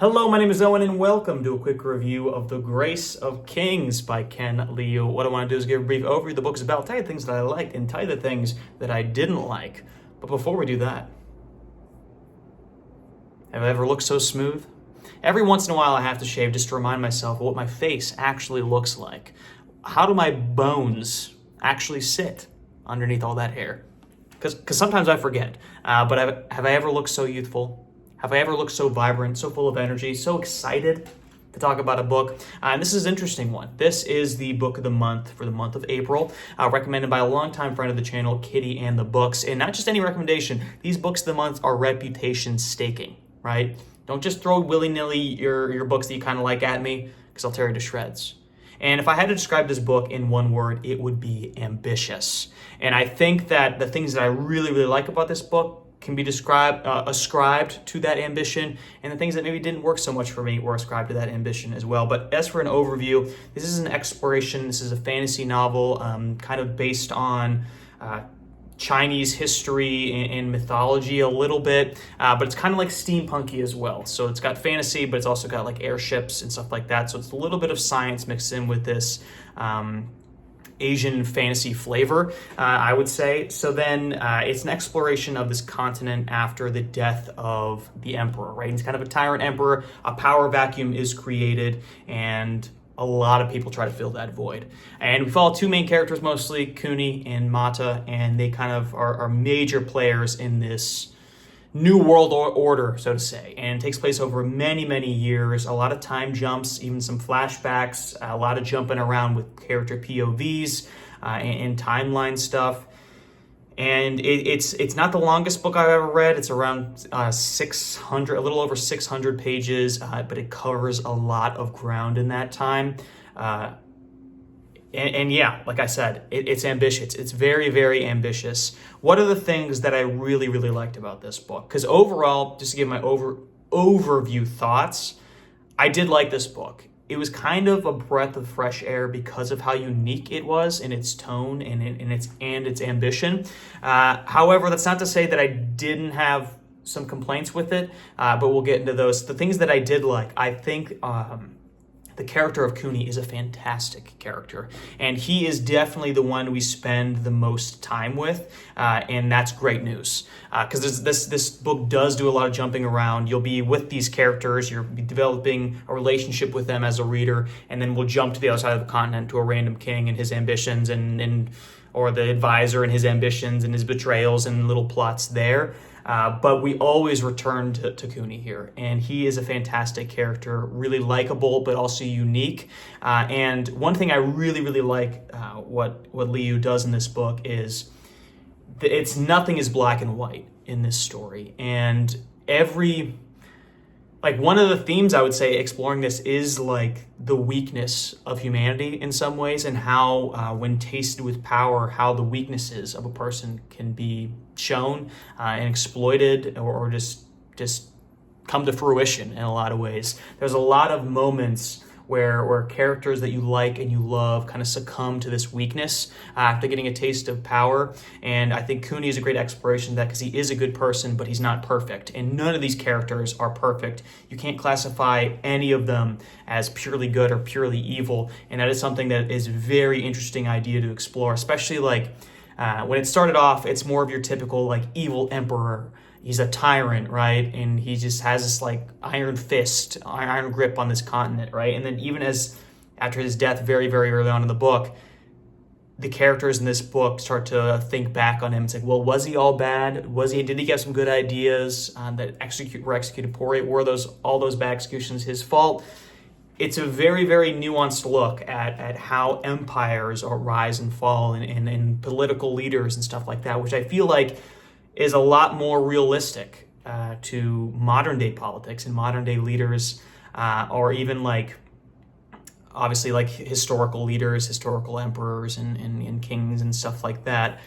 Hello, my name is Owen, and welcome to a quick review of The Grace of Kings by Ken Liu. What I want to do is give a brief overview of the book's about, tell you the things that I liked, and tell you the things that I didn't like. But before we do that, have I ever looked so smooth? Every once in a while I have to shave just to remind myself of what my face actually looks like. How do my bones actually sit underneath all that hair? Because sometimes I forget. But have I ever looked so youthful? Have I ever looked so vibrant, so full of energy, so excited to talk about a book? And this is an interesting one. This is the book of the month for the month of April, recommended by a longtime friend of the channel, Kitty and the Books. And not just any recommendation, these books of the month are reputation staking, right? Don't just throw willy-nilly your books that you kind of like at me, because I'll tear you to shreds. And if I had to describe this book in one word, it would be ambitious. And I think that the things that I really, really like about this book can be ascribed to that ambition, and the things that maybe didn't work so much for me were ascribed to that ambition as well. But as for an overview, this is an exploration. This is a fantasy novel, kind of based on Chinese history and mythology a little bit, but it's kind of like steampunky as well. So it's got fantasy, but it's also got like airships and stuff like that. So it's a little bit of science mixed in with this Asian fantasy flavor, I would say. So then it's an exploration of this continent after the death of the emperor, right? He's kind of a tyrant emperor. A power vacuum is created, and a lot of people try to fill that void. And we follow two main characters mostly, Kuni and Mata, and they kind of are major players in this new world order, so to say, and it takes place over many, many years. A lot of time jumps, even some flashbacks, a lot of jumping around with character POVs and timeline stuff. And it's not the longest book I've ever read. It's around 600, a little over 600 pages, but it covers a lot of ground in that time. And yeah, like I said, it's ambitious. It's very, very ambitious. What are the things that I really, really liked about this book? Because overall, just to give my overview thoughts, I did like this book. It was kind of a breath of fresh air because of how unique it was in its tone and its ambition. However, that's not to say that I didn't have some complaints with it, but we'll get into those. The things that I did like, I think the character of Kuni is a fantastic character, and he is definitely the one we spend the most time with, and that's great news, because this book does do a lot of jumping around. You'll be with these characters, you'll be developing a relationship with them as a reader, and then we'll jump to the other side of the continent to a random king and his ambitions, or the advisor and his ambitions and his betrayals and little plots there. But we always return to Kuni here, and he is a fantastic character, really likable, but also unique. And one thing I really, really like what Liu does in this book is it's nothing is black and white in this story. And one of the themes I would say exploring this is like the weakness of humanity in some ways, and how when tasted with power, how the weaknesses of a person can be shown and exploited, or just come to fruition in a lot of ways. There's a lot of moments where characters that you like and you love kind of succumb to this weakness after getting a taste of power. And I think Kuni is a great exploration of that, because he is a good person, but he's not perfect. And none of these characters are perfect. You can't classify any of them as purely good or purely evil. And that is something that is a very interesting idea to explore, especially when it started off, it's more of your typical like evil emperor. He's a tyrant, right? And he just has this like iron fist, iron grip on this continent, right? And then even after his death very, very early on in the book, the characters in this book start to think back on him. It's like, well, was he all bad? Did he get some good ideas that were executed poorly? Were all those bad executions his fault? It's a very, very nuanced look at how empires rise and fall, and political leaders and stuff like that, which I feel like is a lot more realistic to modern day politics and modern day leaders, or even obviously historical leaders, historical emperors and kings and stuff like that,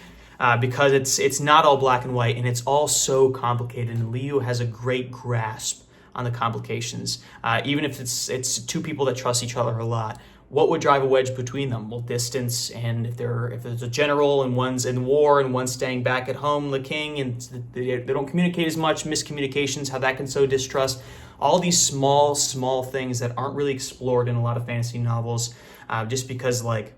because it's not all black and white, and it's all so complicated. And Liu has a great grasp on the complications, even if it's two people that trust each other a lot. What would drive a wedge between them? Well, distance, and if there's a general and one's in war and one's staying back at home, the king, and they don't communicate as much, miscommunications, how that can sow distrust. all these small things that aren't really explored in a lot of fantasy novels, just because like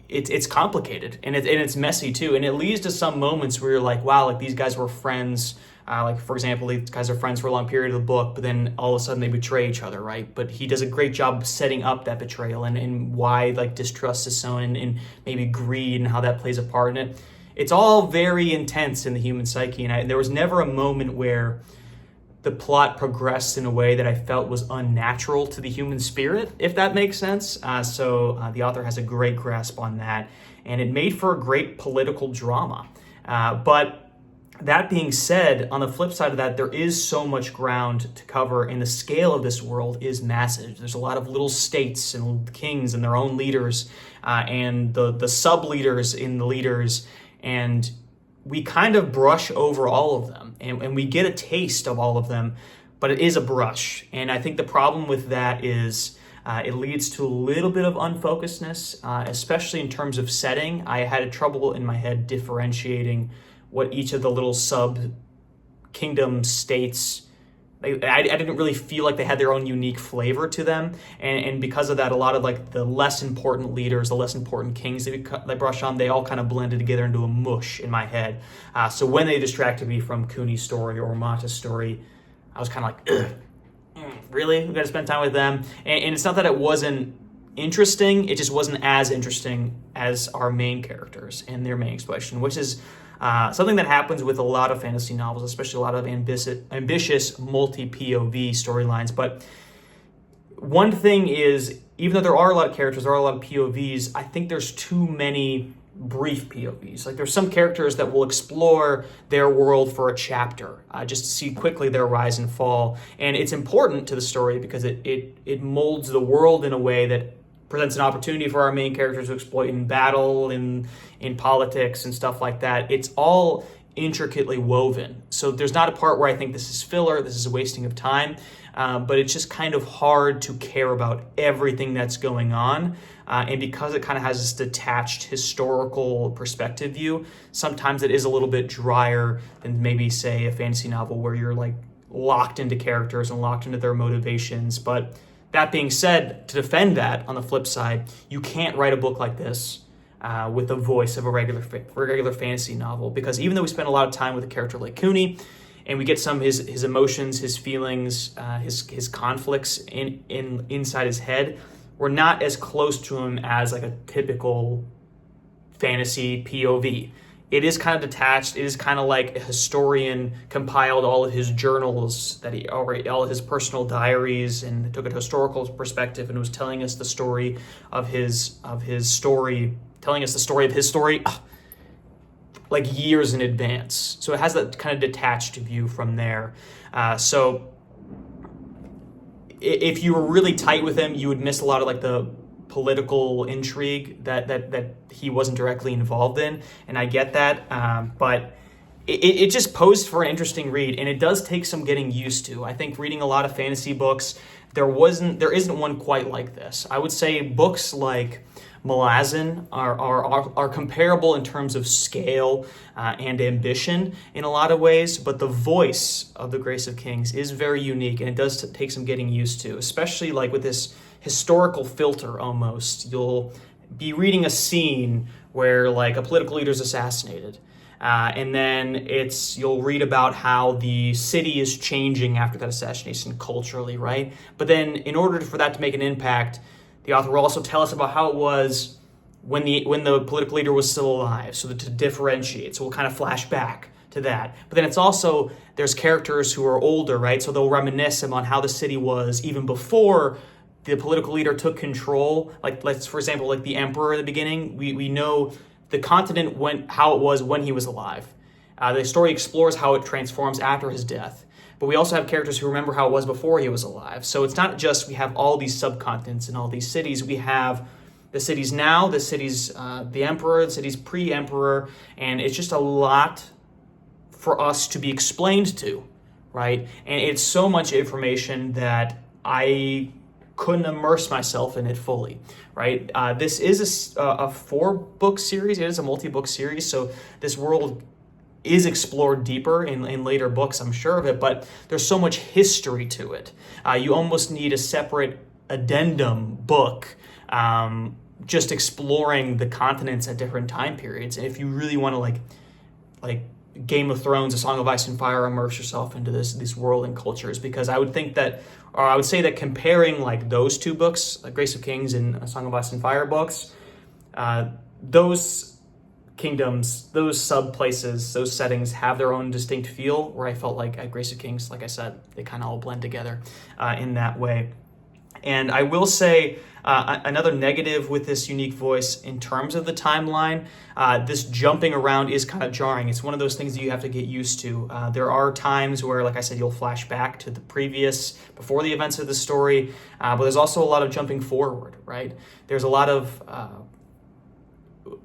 it's complicated and it's messy too, and it leads to some moments where you're like, wow, like these guys were friends. Like for example, these guys are friends for a long period of the book, but then all of a sudden they betray each other, right? But he does a great job setting up that betrayal and why like distrust is sown and maybe greed and how that plays a part in it. It's all very intense in the human psyche, and there was never a moment where the plot progressed in a way that I felt was unnatural to the human spirit, if that makes sense. So the author has a great grasp on that, and it made for a great political drama. But that being said, on the flip side of that, there is so much ground to cover, and the scale of this world is massive. There's a lot of little states and kings and their own leaders, and the sub-leaders in the leaders, and we kind of brush over all of them, and we get a taste of all of them, but it is a brush. And I think the problem with that is it leads to a little bit of unfocusedness, especially in terms of setting. I had trouble in my head differentiating what each of the little sub-kingdom states, I didn't really feel like they had their own unique flavor to them. And because of that, a lot of like the less important leaders, the less important kings they brush on, they all kind of blended together into a mush in my head. So when they distracted me from Cooney's story or Mata's story, I was kind of like, really? We got to spend time with them? And it's not that it wasn't interesting, it just wasn't as interesting as our main characters and their main exploration, which is something that happens with a lot of fantasy novels, especially a lot of ambitious multi-POV storylines. But one thing is, even though there are a lot of characters, there are a lot of POVs, I think there's too many brief POVs. Like there's some characters that will explore their world for a chapter, just to see quickly their rise and fall. And it's important to the story because it molds the world in a way that presents an opportunity for our main characters to exploit in battle, in politics and stuff like that. It's all intricately woven. So there's not a part where I think this is filler, this is a wasting of time, but it's just kind of hard to care about everything that's going on. And because it kind of has this detached historical perspective view, sometimes it is a little bit drier than maybe, say, a fantasy novel where you're like locked into characters and locked into their motivations. But that being said, to defend that, on the flip side, you can't write a book like this with the voice of a regular fantasy novel, because even though we spend a lot of time with a character like Cooney, and we get some of his emotions, his feelings, his conflicts inside his head, we're not as close to him as like a typical fantasy POV. It is kind of detached. It is kind of like a historian compiled all of his journals all of his personal diaries, and took a historical perspective and was telling us the story of his story, like years in advance. So it has that kind of detached view from there. So if you were really tight with him, you would miss a lot of like the political intrigue that he wasn't directly involved in, and I get that, but it just posed for an interesting read, and it does take some getting used to. I think reading a lot of fantasy books, there isn't one quite like this. I would say books like Malazan are comparable in terms of scale and ambition in a lot of ways, but the voice of The Grace of Kings is very unique, and it does take some getting used to, especially like with this historical filter almost. You'll be reading a scene where like a political leader is assassinated, and then you'll read about how the city is changing after that assassination culturally, right? But then in order for that to make an impact, the author will also tell us about how it was when the political leader was still alive, so that to differentiate. So we'll kind of flash back to that. But then it's also, there's characters who are older, right? So they'll reminisce on how the city was even before the political leader took control. Like, for example, like the emperor at the beginning, we know the continent how it was when he was alive. The story explores how it transforms after his death. But we also have characters who remember how it was before he was alive. So it's not just we have all these subcontinents and all these cities. We have the cities now, the cities, the emperor, the cities pre-emperor, and it's just a lot for us to be explained to, right? And it's so much information that I couldn't immerse myself in it fully, right? This is a 4-book series. It is a multi-book series, so this world is explored deeper in later books, I'm sure of it, but there's so much history to it. You almost need a separate addendum book just exploring the continents at different time periods. And if you really want to like Game of Thrones, A Song of Ice and Fire, immerse yourself into this world and cultures, because I would say that comparing like those two books, like Grace of Kings and A Song of Ice and Fire books, those kingdoms, those sub-places, those settings have their own distinct feel, where I felt like at Grace of Kings, like I said, they kind of all blend together in that way. And I will say another negative with this unique voice in terms of the timeline, this jumping around is kind of jarring. It's one of those things that you have to get used to. There are times where, like I said, you'll flash back to the before the events of the story, but there's also a lot of jumping forward, right? There's a lot of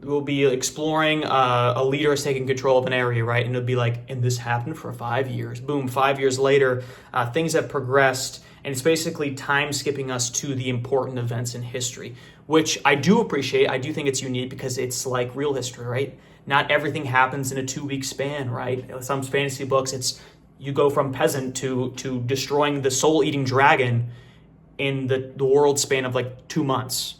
we'll be exploring a leader is taking control of an area, right? And it'll be like, and this happened for 5 years. Boom, 5 years later, things have progressed, and it's basically time skipping us to the important events in history, which I do appreciate. I do think it's unique because it's like real history, right? Not everything happens in a 2-week span, right? Some fantasy books, it's you go from peasant to destroying the soul-eating dragon in the world span of like 2 months.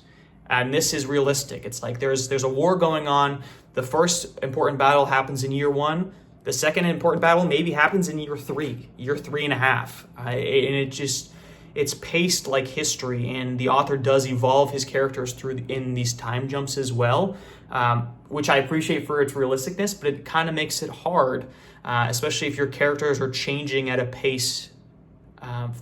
And this is realistic. It's like there's a war going on. The first important battle happens in year 1. The second important battle maybe happens in year 3 and a half. And it's paced like history, and the author does evolve his characters in these time jumps as well, which I appreciate for its realisticness, but it kind of makes it hard, especially if your characters are changing at a pace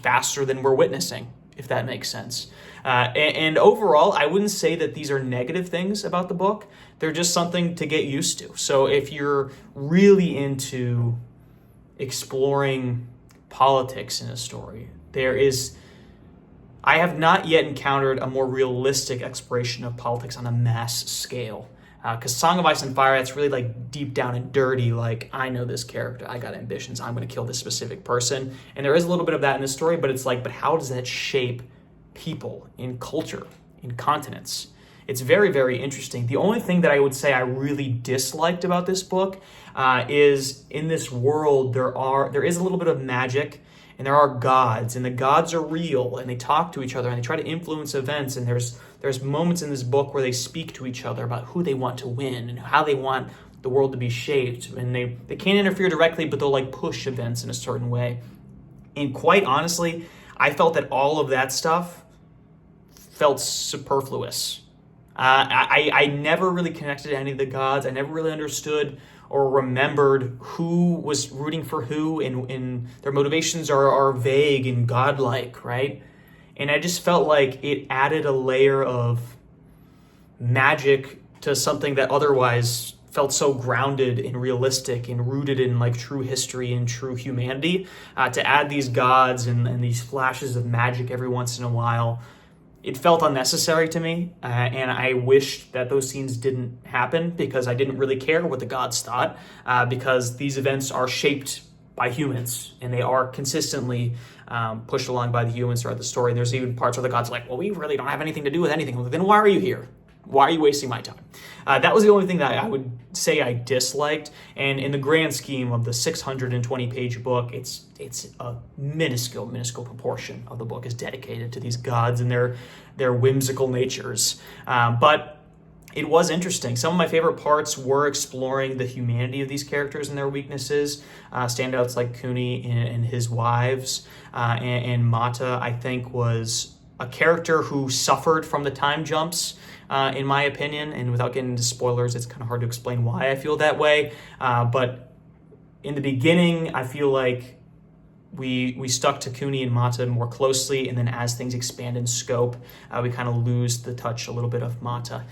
faster than we're witnessing, if that makes sense. And overall, I wouldn't say that these are negative things about the book. They're just something to get used to. So if you're really into exploring politics in a story, I have not yet encountered a more realistic exploration of politics on a mass scale. Because Song of Ice and Fire, that's really like deep down and dirty, like, I know this character, I got ambitions, I'm going to kill this specific person. And there is a little bit of that in the story, but it's like, but how does that shape people in culture, in continents? It's very, very interesting. The only thing that I would say I really disliked about this book is in this world, there is a little bit of magic, and there are gods, and the gods are real, and they talk to each other, and they try to influence events, and there's moments in this book where they speak to each other about who they want to win and how they want the world to be shaped, and they can't interfere directly, but they'll like push events in a certain way. And quite honestly, I felt that all of that stuff felt superfluous. I never really connected to any of the gods. I never really understood or remembered who was rooting for who, and their motivations are vague and godlike, right? And I just felt like it added a layer of magic to something that otherwise felt so grounded and realistic and rooted in like true history and true humanity. To add these gods and these flashes of magic every once in a while, it felt unnecessary to me, and I wished that those scenes didn't happen, because I didn't really care what the gods thought, because these events are shaped by humans, and they are consistently pushed along by the humans throughout the story. There's even parts where the gods are like, well, we really don't have anything to do with anything. Well, then why are you here? Why are you wasting my time? That was the only thing that I would say I disliked. And in the grand scheme of the 620-page book, it's a minuscule proportion of the book is dedicated to these gods and their whimsical natures. But it was interesting. Some of my favorite parts were exploring the humanity of these characters and their weaknesses. Standouts like Kuni and his wives, and Mata, I think, was a character who suffered from the time jumps, in my opinion, and without getting into spoilers, it's kind of hard to explain why I feel that way. But in the beginning, I feel like we stuck to Kuni and Mata more closely, and then as things expand in scope, we kind of lose the touch a little bit of Mata,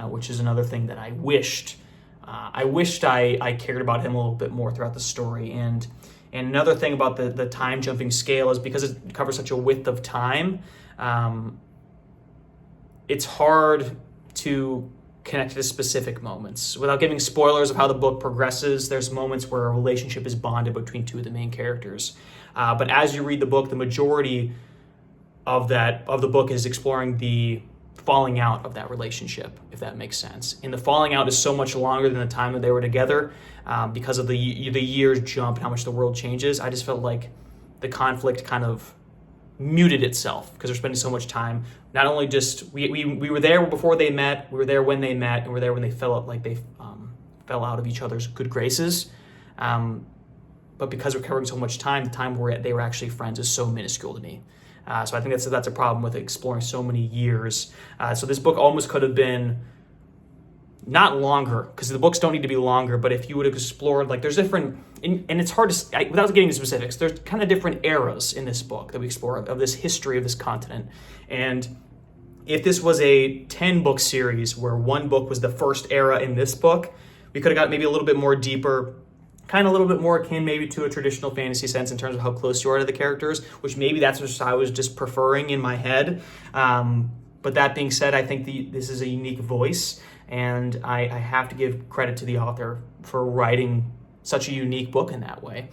which is another thing that I wished I cared about him a little bit more throughout the story. And another thing about the time jumping scale is because it covers such a width of time, it's hard to connect to specific moments. Without giving spoilers of how the book progresses, there's moments where a relationship is bonded between two of the main characters. But as you read the book, the majority of the book is exploring the falling out of that relationship, if that makes sense. And the falling out is so much longer than the time that they were together, because of the years jump and how much the world changes. I just felt like the conflict kind of muted itself because they're spending so much time. Not only just we were there before they met, we were there when they met, and we were there when they fell out of each other's good graces. But because we're covering so much time, the time where they were actually friends is so minuscule to me. So I think that's a problem with exploring so many years. So this book almost could have been not longer, because the books don't need to be longer, but if you would have explored, like, there's different, and it's hard to, without getting into specifics, there's kind of different eras in this book that we explore of this history of this continent. And if this was a 10-book series where one book was the first era in this book, we could have got maybe a little bit more deeper, kind of a little bit more akin maybe to a traditional fantasy sense in terms of how close you are to the characters, which maybe that's what I was just preferring in my head. But that being said, I think this is a unique voice, and I have to give credit to the author for writing such a unique book in that way.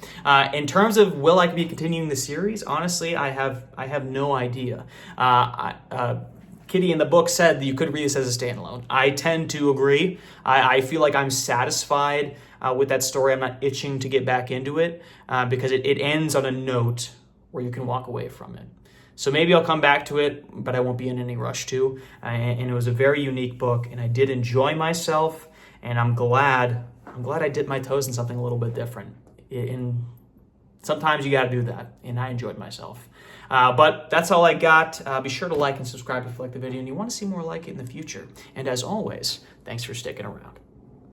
In terms of will I be continuing the series, honestly, I have no idea. Kitty in the book said that you could read this as a standalone. I tend to agree. I feel like I'm satisfied with that story. I'm not itching to get back into it because it ends on a note where you can walk away from it. So maybe I'll come back to it, but I won't be in any rush to. And it was a very unique book, and I did enjoy myself, and I'm glad I dipped my toes in something a little bit different. And sometimes you got to do that, and I enjoyed myself. But that's all I got. Be sure to like and subscribe if you like the video and you want to see more like it in the future. And as always, thanks for sticking around.